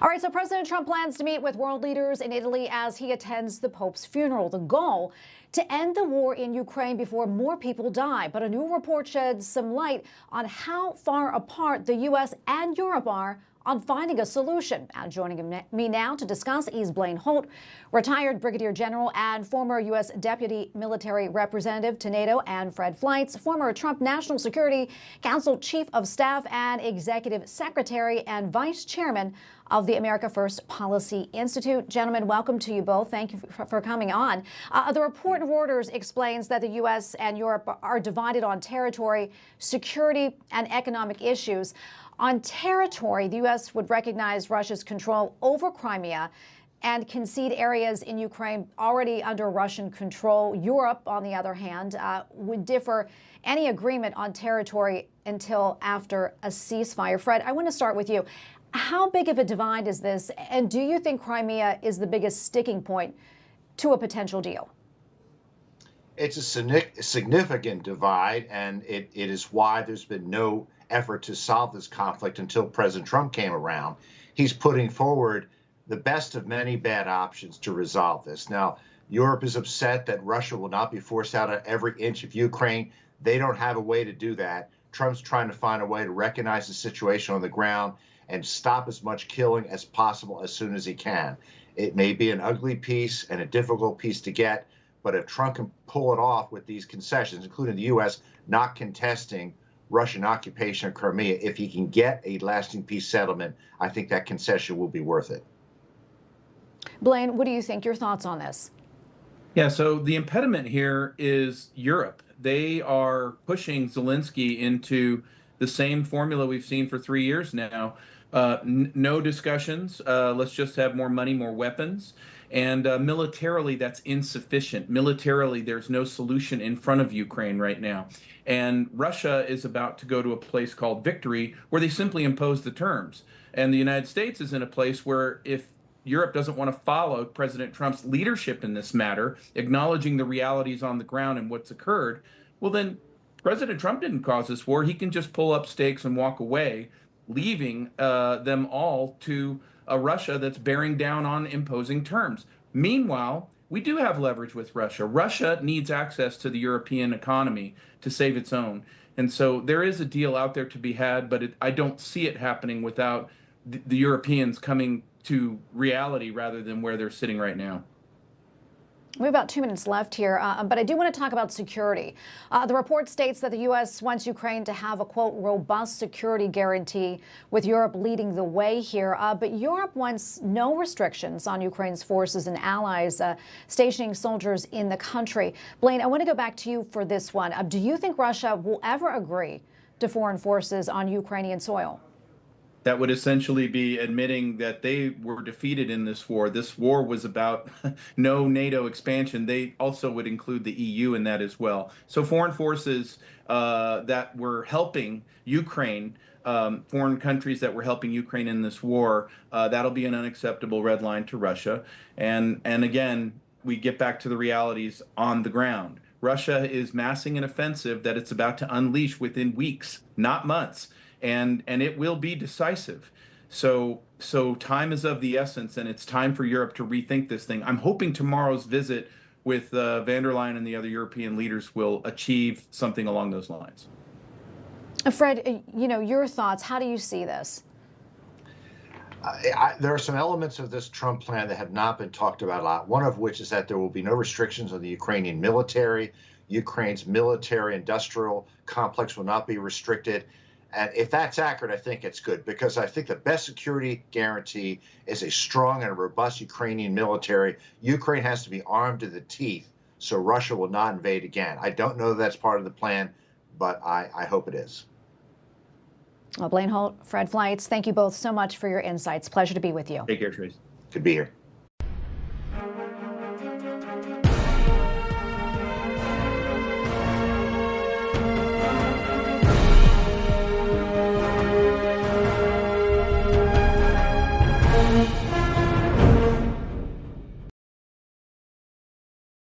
All right, so President Trump plans to meet with world leaders in Italy as he attends the Pope's funeral. The goal, to end the war in Ukraine before more people die. But a new report sheds some light on how far apart the U.S. and Europe are on finding a solution. And joining me now to discuss is Blaine Holt, retired Brigadier General and former U.S. Deputy Military Representative to NATO, and Fred Fleitz, former Trump National Security Council Chief of Staff and Executive Secretary and Vice Chairman of the America First Policy Institute. Gentlemen, welcome to you both. Thank you for coming on. The report in Reuters explains that the U.S. and Europe are divided on territory, security, and economic issues. On territory, the U.S. would recognize Russia's control over Crimea and concede areas in Ukraine already under Russian control. Europe, on the other hand, would differ any agreement on territory until after a ceasefire. Fred, I want to start with you. How big of a divide is this, and do you think Crimea is the biggest sticking point to a potential deal? It's a significant divide, and it is why there's been no effort to solve this conflict until President Trump came around. He's putting forward the best of many bad options to resolve this. Now, Europe is upset that Russia will not be forced out of every inch of Ukraine. They don't have a way to do that. Trump's trying to find a way to recognize the situation on the ground and stop as much killing as possible as soon as he can. It may be an ugly peace and a difficult peace to get, but if Trump can pull it off with these concessions, including the U.S. not contesting Russian occupation of Crimea, if he can get a lasting peace settlement, I think that concession will be worth it. Blaine, what do you think? Your thoughts on this? Yeah, so the impediment here is Europe. They are pushing Zelensky into the same formula we've seen for 3 years now. No discussions. Let's just have more money, more weapons. And militarily, that's insufficient. Militarily, there's no solution in front of Ukraine right now. And Russia is about to go to a place called victory, where they simply impose the terms. And the United States is in a place where if Europe doesn't want to follow President Trump's leadership in this matter, acknowledging the realities on the ground and what's occurred, well, then President Trump didn't cause this war. He can just pull up stakes and walk away, leaving them all to a Russia that's bearing down on imposing terms. Meanwhile, we do have leverage with Russia. Russia needs access to the European economy to save its own. And so there is a deal out there to be had, but I don't see it happening without the Europeans coming to reality rather than where they're sitting right now. We have about 2 minutes left here, but I do want to talk about security. The report states that the U.S. wants Ukraine to have a, quote, robust security guarantee, with Europe leading the way here. But Europe wants no restrictions on Ukraine's forces and allies stationing soldiers in the country. Blaine, I want to go back to you for this one. Do you think Russia will ever agree to foreign forces on Ukrainian soil? That would essentially be admitting that they were defeated in this war. This war was about no NATO expansion. They also would include the EU in that as well. So foreign forces that were helping Ukraine, foreign countries that were helping Ukraine in this war, that'll be an unacceptable red line to Russia. And again, we get back to the realities on the ground. Russia is massing an offensive that it's about to unleash within weeks, not months. And it will be decisive. So time is of the essence, and it's time for Europe to rethink this thing. I'm hoping tomorrow's visit with van der Leyen and the other European leaders will achieve something along those lines. Fred, your thoughts. How do you see this? There are some elements of this Trump plan that have not been talked about a lot, one of which is that there will be no restrictions on the Ukrainian military. Ukraine's military industrial complex will not be restricted. And if that's accurate, I think it's good, because I think the best security guarantee is a strong and robust Ukrainian military. Ukraine has to be armed to the teeth so Russia will not invade again. I don't know that that's part of the plan, but I hope it is. Well, Blaine Holt, Fred Fleitz, thank you both so much for your insights. Pleasure to be with you. Take care, Trace. Good to be here.